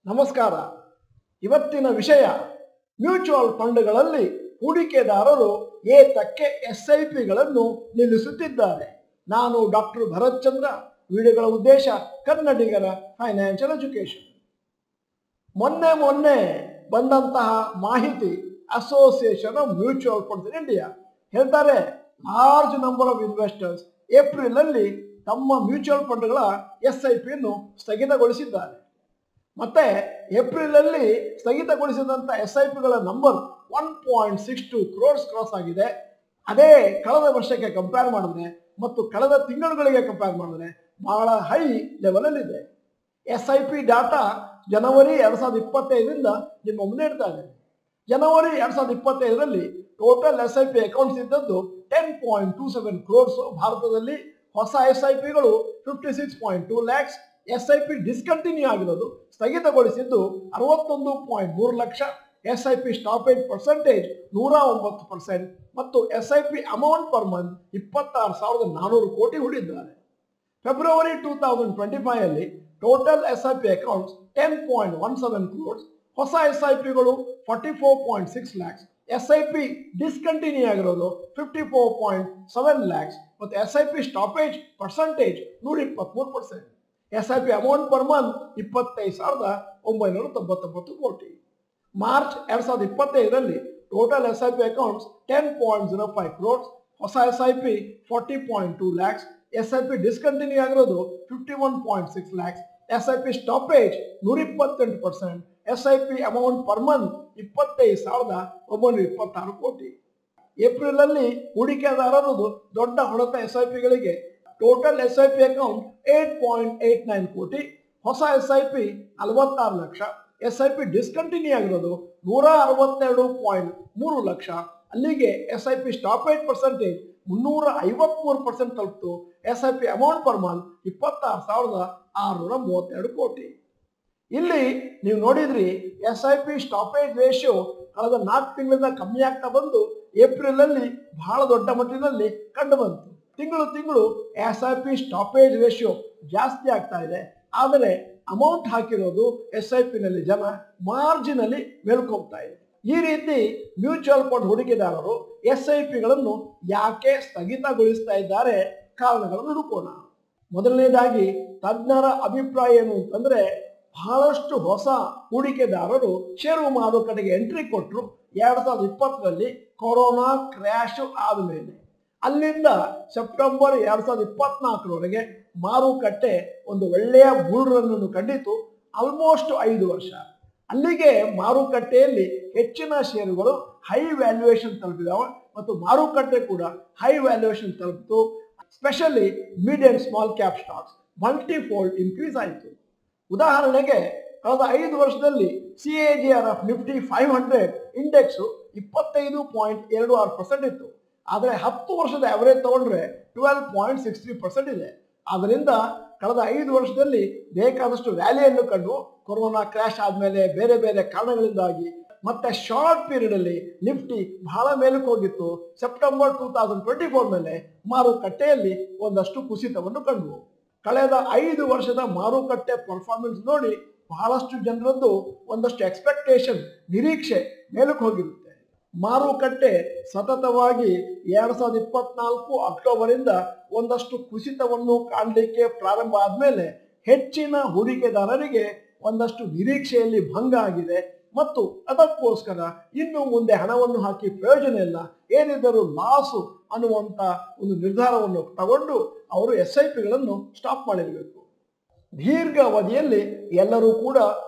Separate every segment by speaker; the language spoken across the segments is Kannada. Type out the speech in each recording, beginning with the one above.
Speaker 1: ನಮಸ್ಕಾರ. ಇವತ್ತಿನ ವಿಷಯ ಮ್ಯೂಚುವಲ್ ಫಂಡ್ಗಳಲ್ಲಿ ಹೂಡಿಕೆದಾರರು ಏತಕ್ಕೆ SIPಗಳನ್ನು ನಿಲ್ಲಿಸುತ್ತಿದ್ದಾರೆ. ನಾನು ಡಾಕ್ಟರ್ ಭರತ್ ಚಂದ್ರ. ವಿಡಿಯೋಗಳ ಉದ್ದೇಶ ಕನ್ನಡಿಗರ ಫೈನಾನ್ಷಿಯಲ್ ಎಜುಕೇಶನ್. ಮೊನ್ನೆ ಬಂದಂತಹ ಮಾಹಿತಿ association of mutual funds in India ಹೇಳ್ತಾರೆ, large number of investors April ಅಲ್ಲಿ ತಮ್ಮ ಮ್ಯೂಚುವಲ್ ಫಂಡ್ಗಳ SIPಯನ್ನು ಸ್ಥಗಿತಗೊಳಿಸಿದ್ದಾರೆ. ಮತ್ತೆ ಏಪ್ರಿಲ್ ಅಲ್ಲಿ ಸ್ಥಗಿತಗೊಳಿಸಿದಂಥ SIPಗಳ ನಂಬರ್ 1.62 crores ಕ್ರಾಸ್ ಆಗಿದೆ. ಅದೇ ಕಳೆದ ವರ್ಷಕ್ಕೆ ಕಂಪೇರ್ ಮಾಡಿದ್ರೆ ಮತ್ತು ಕಳೆದ ತಿಂಗಳುಗಳಿಗೆ ಕಂಪೇರ್ ಮಾಡಿದ್ರೆ ಬಹಳ ಹೈ ಲೆವೆಲ್ ಅಲ್ಲಿ ಇದೆ. SIP ಡಾಟಾ ಜನವರಿ 2025ರಿಂದ ನಿಮ್ಮ ಮುಂದೆ ಇಡ್ತಾ ಇದೆ. ಜನವರಿ 2025ರಲ್ಲಿ ಟೋಟಲ್ SIP ಅಕೌಂಟ್ಸ್ ಇದ್ದದ್ದು 10.27 crores. ಭಾರತದಲ್ಲಿ ಹೊಸ SIPಗಳು 56.2 lakhs. SIP ಡಿಸ್ಕಂಟಿನ್ಯೂ ಆಗಿರೋದು, ಸ್ಥಗಿತಗೊಳಿಸಿದ್ದು 61.3 ಲಕ್ಷ. SIP ಸ್ಟಾಪೇಜ್ ಪರ್ಸೆಂಟೇಜ್ 109% ಮತ್ತು SIP ಅಮೌಂಟ್ ಪರ್ ಮಂತ್ 26,400 ಕೋಟಿ ಹೂಡಿದ್ದಾರೆ. ಫೆಬ್ರವರಿ 2025 ಅಲ್ಲಿ ಟೋಟಲ್ SIP ಅಕೌಂಟ್ಸ್ 10.17 crores. ಹೊಸ SIPಗಳು 44.6 lakhs. SIP ಡಿಸ್ಕಂಟಿನ್ಯೂ ಆಗಿರೋದು 54.7 lakhs ಮತ್ತು SIP stoppage percentage 123%. SIP amount per month 25,999 ಕೋಟಿ. ಮಾರ್ಚ್ 2025ರಲ್ಲಿ ಟೋಟಲ್ SIP ಅಕೌಂಟ್ಸ್ 10.05 crores. ಹೊಸ SIP 40.2 lakhs. SIP ಡಿಸ್ಕಂಟಿನ್ಯೂ ಆಗಿರೋದು 51.6 lakhs. SIP stoppage 128%. SIP amount per month 25,926 ಕೋಟಿ. ಏಪ್ರಿಲ್ ಅಲ್ಲಿ ಹೂಡಿಕೆದಾರರದು ದೊಡ್ಡ ಹೊಡೆತ SIPಗಳಿಗೆ. ಟೋಟಲ್ SIP ಅಕೌಂಟ್ 8.89 ಕೋಟಿ. ಹೊಸ SIP 46 ಲಕ್ಷ. SIP ಡಿಸ್ಕಂಟಿನ್ಯೂ ಆಗಿರೋದು 162.3 ಲಕ್ಷ. ಅಲ್ಲಿಗೆ SIP ಸ್ಟಾಪೇಜ್ ಪರ್ಸೆಂಟೇಜ್ 353% ತಲುಪಿತು. SIP ಅಮೌಂಟ್ ಪರ್ ಮಂತ್ 26,632 ಕೋಟಿ. ಇಲ್ಲಿ ನೀವು ನೋಡಿದ್ರಿ SIP ಸ್ಟಾಪೇಜ್ ರೇಷಿಯೋ ಕಳೆದ 4 ತಿಂಗಳಿಂದ ಕಮ್ಮಿ ಆಗ್ತಾ ಬಂದು ಏಪ್ರಿಲ್ ಅಲ್ಲಿ ಬಹಳ ದೊಡ್ಡ ಮಟ್ಟಿನಲ್ಲಿ ಕಂಡು ಬಂತು. ತಿಂಗಳು SIP ಸ್ಟಾಪೇಜ್ ರೇಷಿಯೋ ಜಾಸ್ತಿ ಆಗ್ತಾ ಇದೆ. ಆದರೆ ಅಮೌಂಟ್ ಹಾಕಿರೋದು SIP ನಲ್ಲಿ ಜನ ಮಾರ್ಜಿನಲ್ಲಿ ಮೇಲ್ಕೋಗ್ತಾ ಇದೆ. ಈ ರೀತಿ ಮ್ಯೂಚುವಲ್ ಫಂಡ್ ಹೂಡಿಕೆದಾರರು SIPಗಳನ್ನು ಯಾಕೆ ಸ್ಥಗಿತಗೊಳಿಸ್ತಾ ಇದ್ದಾರೆ, ಕಾರಣಗಳನ್ನು ಹುಡುಕೋಣ. ಮೊದಲನೇದಾಗಿ ತಜ್ಞರ ಅಭಿಪ್ರಾಯ ಏನು ಅಂತಂದ್ರೆ, ಬಹಳಷ್ಟು ಹೊಸ ಹೂಡಿಕೆದಾರರು ಷೇರು ಮಾರುಕಟ್ಟೆಗೆ ಎಂಟ್ರಿ ಕೊಟ್ಟರು 2020ರಲ್ಲಿ ಕೊರೋನಾ ಕ್ರ್ಯಾಶ್ ಆದಮೇಲೆ. ಅಲ್ಲಿಂದ ಸೆಪ್ಟೆಂಬರ್ 2024ರವರೆಗೆ ಮಾರುಕಟ್ಟೆ ಒಂದು ಒಳ್ಳೆಯ ಬುಲ್ ರನ್ ಅನ್ನು ಕಂಡಿತು. ಆಲ್ಮೋಸ್ಟ್ 5 ವರ್ಷ. ಅಲ್ಲಿಗೆ ಮಾರುಕಟ್ಟೆಯಲ್ಲಿ ಹೆಚ್ಚಿನ ಷೇರುಗಳು ಹೈ ವ್ಯಾಲ್ಯೂಯೇಷನ್ ತಲುಪಿದಾವೆ ಮತ್ತು ಮಾರುಕಟ್ಟೆ ಕೂಡ ಹೈ ವ್ಯಾಲ್ಯೂಯೇಷನ್ ತಲುಪಿತು. Specially mid and small cap stocks multifold increase ಆಯಿತು. ಉದಾಹರಣೆಗೆ ಕಳೆದ 5 ವರ್ಷದಲ್ಲಿ CAGR ಆಫ್ ನಿಫ್ಟಿ 500 ಇಂಡೆಕ್ಸ್ 25.26% ಇತ್ತು. ಆದರೆ 10 ವರ್ಷದ ಅವರೇಜ್ ತಗೊಂಡ್ರೆ 12.63% ಇದೆ. ಆದ್ದರಿಂದ ಕಳೆದ 5 ವರ್ಷದಲ್ಲಿ ಬೇಕಾದಷ್ಟು ರ್ಯಾಲಿಯನ್ನು ಕಂಡು ಕೊರೋನಾ ಕ್ರ್ಯಾಶ್ ಆದಮೇಲೆ ಬೇರೆ ಬೇರೆ ಕಾರಣಗಳಿಂದಾಗಿ ಮತ್ತೆ ಶಾರ್ಟ್ ಪೀರಿಯಡ್ ಅಲ್ಲಿ ನಿಫ್ಟಿ ಬಹಳ ಮೇಲಕ್ಕೆ ಹೋಗಿತ್ತು. ಸೆಪ್ಟೆಂಬರ್ 2024 ಮೇಲೆ ಮಾರುಕಟ್ಟೆಯಲ್ಲಿ ಒಂದಷ್ಟು ಕುಸಿತವನ್ನು ಕಂಡು. ಕಳೆದ 5 ವರ್ಷದ ಮಾರುಕಟ್ಟೆ ಪರ್ಫಾರ್ಮೆನ್ಸ್ ನೋಡಿ ಬಹಳಷ್ಟು ಜನರದ್ದು ಒಂದಷ್ಟು ಎಕ್ಸ್ಪೆಕ್ಟೇಷನ್, ನಿರೀಕ್ಷೆ ಮೇಲಕ್ಕೆ ಹೋಗಿರುತ್ತೆ. ಮಾರುಕಟ್ಟೆ ಸತತವಾಗಿ 2024 ಅಕ್ಟೋಬರಿಂದ ಒಂದಷ್ಟು ಕುಸಿತವನ್ನು ಕಾಣಲಿಕ್ಕೆ ಪ್ರಾರಂಭ ಆದಮೇಲೆ ಹೆಚ್ಚಿನ ಹೂಡಿಕೆದಾರರಿಗೆ ಒಂದಷ್ಟು ನಿರೀಕ್ಷೆಯಲ್ಲಿ ಭಂಗ ಆಗಿದೆ ಮತ್ತು ಅದಕ್ಕೋಸ್ಕರ ಇನ್ನು ಮುಂದೆ ಹಣವನ್ನು ಹಾಕಿ ಪ್ರಯೋಜನ ಇಲ್ಲ, ಏನಿದ್ದರೂ ಲಾಸು ಅನ್ನುವಂಥ ಒಂದು ನಿರ್ಧಾರವನ್ನು ತಗೊಂಡು ಅವರು SIPಗಳನ್ನು ಸ್ಟಾಪ್ ಮಾಡಿರಬೇಕು. ದೀರ್ಘ ಅವಧಿಯಲ್ಲಿ ಎಲ್ಲರೂ ಕೂಡ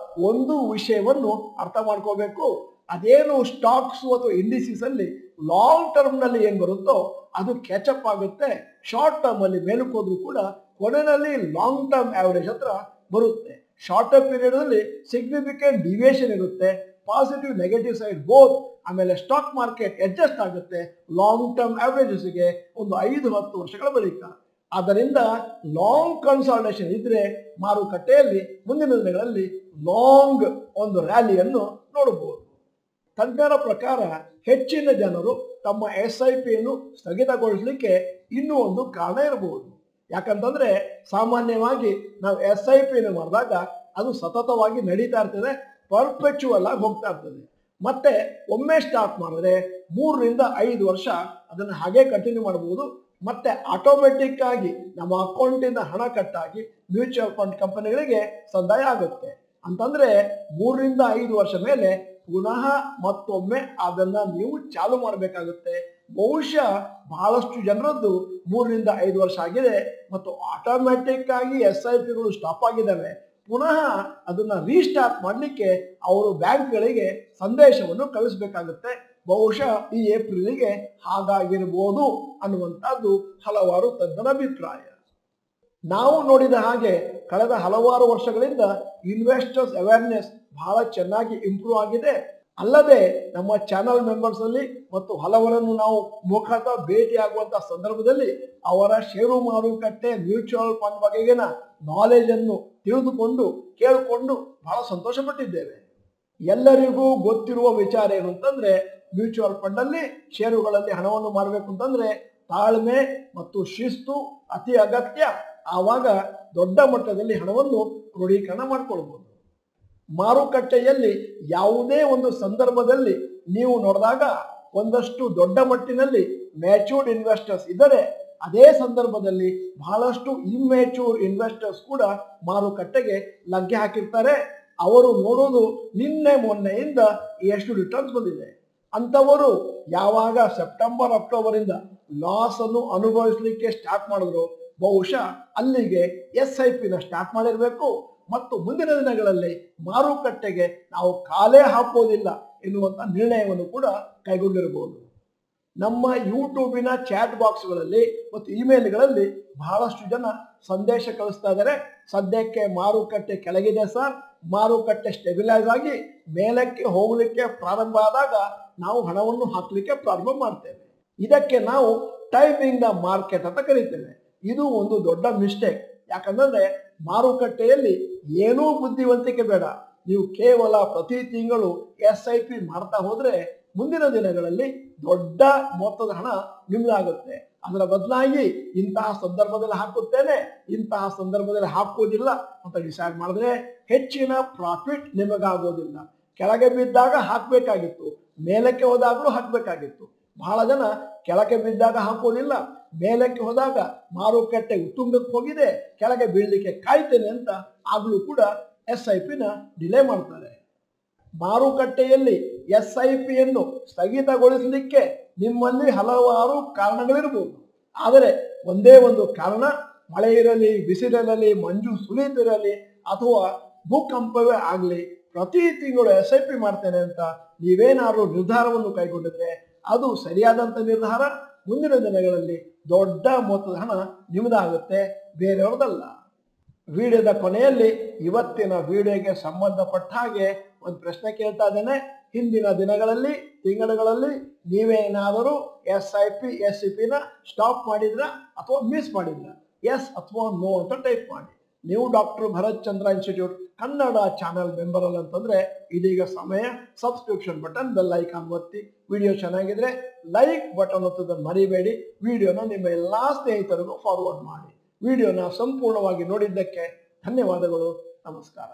Speaker 1: ಒಂದು ವಿಷಯವನ್ನು ಅರ್ಥ ಮಾಡ್ಕೋಬೇಕು. ಅದೇನು ಸ್ಟಾಕ್ಸ್ ಅಥವಾ ಇಂಡಿಸೀಸ್ ಅಲ್ಲಿ ಲಾಂಗ್ ಟರ್ಮ್ ನಲ್ಲಿ ಏನ್ ಬರುತ್ತೋ ಅದು ಕ್ಯಾಚಪ್ ಆಗುತ್ತೆ. ಶಾರ್ಟ್ ಟರ್ಮ್ ಅಲ್ಲಿ ಮೇಲಕ್ಕೆ ಹೋದ್ರೂ ಕೂಡ ಕೊನೆಯಲ್ಲಿ ಲಾಂಗ್ ಟರ್ಮ್ ಆವರೇಜ್ ಹತ್ರ ಬರುತ್ತೆ. ಶಾರ್ಟ್ ಟರ್ಮ್ ಪೀರಿಯಡ್ ಅಲ್ಲಿ ಸಿಗ್ನಿಫಿಕೆಂಟ್ ಡಿವಿಯೇಷನ್ ಇರುತ್ತೆ, ಪಾಸಿಟಿವ್ ನೆಗೆಟಿವ್ ಸೈಡ್ ಬೋತ್. ಆಮೇಲೆ ಸ್ಟಾಕ್ ಮಾರ್ಕೆಟ್ ಅಡ್ಜಸ್ಟ್ ಆಗುತ್ತೆ ಲಾಂಗ್ ಟರ್ಮ್ ಆವರೇಜಸ್ಗೆ ಒಂದು 5-10 ವರ್ಷಗಳ ಬಳಿಕ. ಆದ್ದರಿಂದ ಲಾಂಗ್ ಕನ್ಸಾಲಿಡೇಷನ್ ಇದ್ರೆ ಮಾರುಕಟ್ಟೆಯಲ್ಲಿ ಮುಂದಿನ ದಿನಗಳಲ್ಲಿ ಲಾಂಗ್ ಒಂದು ರ್ಯಾಲಿಯನ್ನು ನೋಡಬಹುದು. ತಜ್ಞರ ಪ್ರಕಾರ ಹೆಚ್ಚಿನ ಜನರು ತಮ್ಮ SIPಯನ್ನು ಸ್ಥಗಿತಗೊಳಿಸಲಿಕ್ಕೆ ಇನ್ನೂ ಒಂದು ಕಾರಣ ಇರಬಹುದು. ಯಾಕಂತಂದ್ರೆ ಸಾಮಾನ್ಯವಾಗಿ ನಾವು SIPಯನ್ನು ಮಾಡಿದಾಗ ಅದು ಸತತವಾಗಿ ನಡೀತಾ ಇರ್ತದೆ, ಪರ್ಪೆಚುವಲ್ ಆಗಿ ಹೋಗ್ತಾ ಇರ್ತದೆ. ಮತ್ತೆ ಒಮ್ಮೆ ಸ್ಟಾರ್ಟ್ ಮಾಡಿದ್ರೆ 3 ರಿಂದ 5 ವರ್ಷ ಅದನ್ನು ಹಾಗೆ ಕಂಟಿನ್ಯೂ ಮಾಡಬಹುದು. ಮತ್ತೆ ಆಟೋಮೆಟಿಕ್ ಆಗಿ ನಮ್ಮ ಅಕೌಂಟಿಂದ ಹಣ ಕಟ್ಟಾಗಿ ಮ್ಯೂಚುವಲ್ ಫಂಡ್ ಕಂಪನಿಗಳಿಗೆ ಸಂದಾಯ ಆಗುತ್ತೆ. ಅಂತಂದ್ರೆ 3 ರಿಂದ 5 ವರ್ಷ ಮೇಲೆ ಪುನಃ ಮತ್ತೊಮ್ಮೆ ಅದನ್ನ ನೀವು ಚಾಲು ಮಾಡಬೇಕಾಗುತ್ತೆ. ಬಹುಶಃ ಬಹಳಷ್ಟು ಜನರದ್ದು 3 ರಿಂದ 5 ವರ್ಷ ಆಗಿದೆ ಮತ್ತು ಆಟೋಮೆಟಿಕ್ ಆಗಿ SIPಗಳು ಸ್ಟಾಪ್ ಆಗಿದ್ದಾವೆ. ಪುನಃ ಅದನ್ನ ರೀಸ್ಟಾರ್ಟ್ ಮಾಡಲಿಕ್ಕೆ ಅವರು ಬ್ಯಾಂಕ್ಗಳಿಗೆ ಸಂದೇಶವನ್ನು ಕಳಿಸಬೇಕಾಗುತ್ತೆ. ಬಹುಶಃ ಈ ಏಪ್ರಿಲ್ಗೆ ಹಾಗಾಗಿರ್ಬೋದು ಅನ್ನುವಂಥದ್ದು ಹಲವಾರು ತಜ್ಞರ ಅಭಿಪ್ರಾಯ. ನಾವು ನೋಡಿದ ಹಾಗೆ ಕಳೆದ ಹಲವಾರು ವರ್ಷಗಳಿಂದ ಇನ್ವೆಸ್ಟರ್ಸ್ ಅವೇರ್ನೆಸ್ ಬಹಳ ಚೆನ್ನಾಗಿ ಇಂಪ್ರೂವ್ ಆಗಿದೆ. ಅಲ್ಲದೆ ನಮ್ಮ ಚಾನಲ್ ಮೆಂಬರ್ಸ್ ಅಲ್ಲಿ ಮತ್ತು ಹಲವರನ್ನು ನಾವು ಮುಖತಃ ಭೇಟಿಯಾಗುವಂತಹ ಸಂದರ್ಭದಲ್ಲಿ ಅವರ ಷೇರು ಮಾರುಕಟ್ಟೆ ಮ್ಯೂಚುವಲ್ ಫಂಡ್ ಬಗೆಗಿನ ನಾಲೆಜ್ ಅನ್ನು ತಿಳಿದುಕೊಂಡು ಕೇಳಿಕೊಂಡು ಬಹಳ ಸಂತೋಷ ಪಟ್ಟಿದ್ದೇವೆ. ಎಲ್ಲರಿಗೂ ಗೊತ್ತಿರುವ ವಿಚಾರ ಏನು ಅಂತಂದ್ರೆ, ಮ್ಯೂಚುವಲ್ ಫಂಡ್ ಅಲ್ಲಿ ಷೇರುಗಳಲ್ಲಿ ಹಣವನ್ನು ಮಾಡಬೇಕು ಅಂತಂದ್ರೆ ತಾಳ್ಮೆ ಮತ್ತು ಶಿಸ್ತು ಅತಿ ಅಗತ್ಯ. ಆವಾಗ ದೊಡ್ಡ ಮಟ್ಟದಲ್ಲಿ ಹಣವನ್ನು ಕ್ರೋಢೀಕರಣ ಮಾಡಿಕೊಳ್ಬಹುದು. ಮಾರುಕಟ್ಟೆಯಲ್ಲಿ ಯಾವುದೇ ಒಂದು ಸಂದರ್ಭದಲ್ಲಿ ನೀವು ನೋಡಿದಾಗ ಒಂದಷ್ಟು ದೊಡ್ಡ ಮಟ್ಟಿನಲ್ಲಿ ಮ್ಯಾಚೂರ್ಡ್ ಇನ್ವೆಸ್ಟರ್ಸ್ ಇದ್ದರೆ, ಅದೇ ಸಂದರ್ಭದಲ್ಲಿ ಬಹಳಷ್ಟು ಇಮ್ಯಾಚೂರ್ ಇನ್ವೆಸ್ಟರ್ಸ್ ಕೂಡ ಮಾರುಕಟ್ಟೆಗೆ ಲಗ್ಗೆ ಹಾಕಿರ್ತಾರೆ. ಅವರು ನೋಡೋದು ನಿನ್ನೆ ಮೊನ್ನೆಯಿಂದ ಎಷ್ಟು ರಿಟರ್ನ್ಸ್ ಬಂದಿದೆ. ಅಂತವರು ಯಾವಾಗ ಸೆಪ್ಟೆಂಬರ್ ಅಕ್ಟೋಬರ್ ಇಂದ ಲಾಸ್ ಅನ್ನು ಅನುಭವಿಸಲಿಕ್ಕೆ ಸ್ಟಾರ್ಟ್ ಮಾಡಿದ್ರು, ಬಹುಶಃ ಅಲ್ಲಿಗೆ SIPನ ಸ್ಟಾರ್ಟ್ ಮಾಡಿರಬೇಕು ಮತ್ತು ಮುಂದಿನ ದಿನಗಳಲ್ಲಿ ಮಾರುಕಟ್ಟೆಗೆ ನಾವು ಕಾಲೇ ಹಾಕೋದಿಲ್ಲ ಎನ್ನುವಂತ ನಿರ್ಣಯವನ್ನು ಕೂಡ ಕೈಗೊಂಡಿರಬಹುದು. ನಮ್ಮ ಯೂಟ್ಯೂಬಿನ ಚಾಟ್ ಬಾಕ್ಸ್ಗಳಲ್ಲಿ ಮತ್ತು ಇಮೇಲ್ಗಳಲ್ಲಿ ಬಹಳಷ್ಟು ಜನ ಸಂದೇಶ ಕಳಿಸ್ತಾ ಇದ್ದಾರೆ. ಸದ್ಯಕ್ಕೆ ಮಾರುಕಟ್ಟೆ ಕೆಳಗಿದೆ ಸರ್, ಮಾರುಕಟ್ಟೆ ಸ್ಟೆಬಿಲೈಸ್ ಆಗಿ ಮೇಲಕ್ಕೆ ಹೋಗಲಿಕ್ಕೆ ಪ್ರಾರಂಭ ಆದಾಗ ನಾವು ಹಣವನ್ನು ಹಾಕಲಿಕ್ಕೆ ಪ್ರಾರಂಭ ಮಾಡ್ತೇವೆ. ಇದಕ್ಕೆ ನಾವು ಟೈಮಿಂಗ್ ದ ಮಾರ್ಕೆಟ್ ಅಂತ ಕರೀತೇವೆ. ಇದು ಒಂದು ದೊಡ್ಡ ಮಿಸ್ಟೇಕ್. ಯಾಕಂದ್ರೆ ಮಾರುಕಟ್ಟೆಯಲ್ಲಿ ಏನೂ ಬುದ್ಧಿವಂತಿಕೆ ಬೇಡ. ನೀವು ಕೇವಲ ಪ್ರತಿ ತಿಂಗಳು SIP ಮಾಡ್ತಾ ಹೋದ್ರೆ ಮುಂದಿನ ದಿನಗಳಲ್ಲಿ ದೊಡ್ಡ ಮೊತ್ತದ ಹಣ ನಿಮ್ದಾಗುತ್ತೆ. ಅದರ ಬದಲಾಗಿ ಇಂತಹ ಸಂದರ್ಭದಲ್ಲಿ ಹಾಕುತ್ತೇನೆ, ಇಂತಹ ಸಂದರ್ಭದಲ್ಲಿ ಹಾಕೋದಿಲ್ಲ ಅಂತ ಡಿಸೈಡ್ ಮಾಡಿದ್ರೆ ಹೆಚ್ಚಿನ ಪ್ರಾಫಿಟ್ ನಿಮಗಾಗೋದಿಲ್ಲ. ಕೆಳಗೆ ಬಿದ್ದಾಗ ಹಾಕಬೇಕಾಗಿತ್ತು, ಮೇಲಕ್ಕೆ ಹೋದಾಗಲೂ ಹಾಕಬೇಕಾಗಿತ್ತು. ಬಹಳ ಜನ ಕೆಳಗೆ ಬಿದ್ದಾಗ ಹಾಕೋದಿಲ್ಲ, ಮೇಲಕ್ಕೆ ಹೋದಾಗ ಮಾರುಕಟ್ಟೆ ಉತ್ತುಂಗಕ್ಕೆ ಹೋಗಿದೆ, ಕೆಳಗೆ ಬೀಳಲಿಕ್ಕೆ ಕಾಯ್ತೇನೆ ಅಂತ ಆಗ್ಲೂ ಕೂಡ SIPನ ಡಿಲೇ ಮಾಡ್ತಾರೆ. ಮಾರುಕಟ್ಟೆಯಲ್ಲಿ SIPಯನ್ನು ಸ್ಥಗಿತಗೊಳಿಸಲಿಕ್ಕೆ ನಿಮ್ಮಲ್ಲಿ ಹಲವಾರು ಕಾರಣಗಳಿರಬಹುದು. ಆದರೆ ಒಂದೇ ಒಂದು ಕಾರಣ, ಮಳೆ ಇರಲಿ, ಬಿಸಿಲಿರಲಿ, ಮಂಜು ಸುರಿತಿರಲಿ ಅಥವಾ ಭೂಕಂಪವೇ ಆಗಲಿ, ಪ್ರತಿ ತಿಂಗಳು SIP ಮಾಡ್ತೇನೆ ಅಂತ ನೀವೇನಾದ್ರೂ ನಿರ್ಧಾರವನ್ನು ಕೈಗೊಂಡಿದ್ರೆ ಅದು ಸರಿಯಾದಂಥ ನಿರ್ಧಾರ. ಮುಂದಿನ ದಿನಗಳಲ್ಲಿ ದೊಡ್ಡ ಮೊತ್ತದ ಹಣ ನಿಮ್ಮದಾಗುತ್ತೆ, ಬೇರೆಯವ್ರದಲ್ಲ. ವಿಡಿಯೋದ ಕೊನೆಯಲ್ಲಿ ಇವತ್ತಿನ ವಿಡಿಯೋಗೆ ಸಂಬಂಧಪಟ್ಟ ಹಾಗೆ ಒಂದು ಪ್ರಶ್ನೆ ಕೇಳ್ತಾ ಇದ್ದೇನೆ. ಹಿಂದಿನ ದಿನಗಳಲ್ಲಿ ತಿಂಗಳುಗಳಲ್ಲಿ ನೀವೇನಾದರೂ SIP/SIPನ ಸ್ಟಾಪ್ ಮಾಡಿದ್ರ ಅಥವಾ ಮಿಸ್ ಮಾಡಿದ್ರ? ಎಸ್ ಅಥವಾ ನೋ ಅಂತ ಟೈಪ್ ಮಾಡಿ. ನೀವು ಡಾಕ್ಟರ್ ಭರತ್ ಚಂದ್ರ ಇನ್ಸ್ಟಿಟ್ಯೂಟ್ ಕನ್ನಡ ಚಾನೆಲ್ ಮೆಂಬರ್ ಅಲ್ಲ ಅಂತಂದ್ರೆ ಇದೀಗ ಸಮಯ. ಸಬ್ಸ್ಕ್ರಿಪ್ಷನ್ ಬಟನ್, ಬೆಲ್ ಐಕಾನ್ ಒತ್ತಿ. ವಿಡಿಯೋ ಚೆನ್ನಾಗಿದ್ರೆ ಲೈಕ್ ಬಟನ್ ಒತ್ತೋದನ್ನು ಮರಿಬೇಡಿ. ವಿಡಿಯೋನ ನಿಮ್ಮ ಎಲ್ಲಾ ಸ್ನೇಹಿತರಿಗೂ ಫಾರ್ವರ್ಡ್ ಮಾಡಿ. ವಿಡಿಯೋನ ಸಂಪೂರ್ಣವಾಗಿ ನೋಡಿದ್ದಕ್ಕೆ ಧನ್ಯವಾದಗಳು. ನಮಸ್ಕಾರ.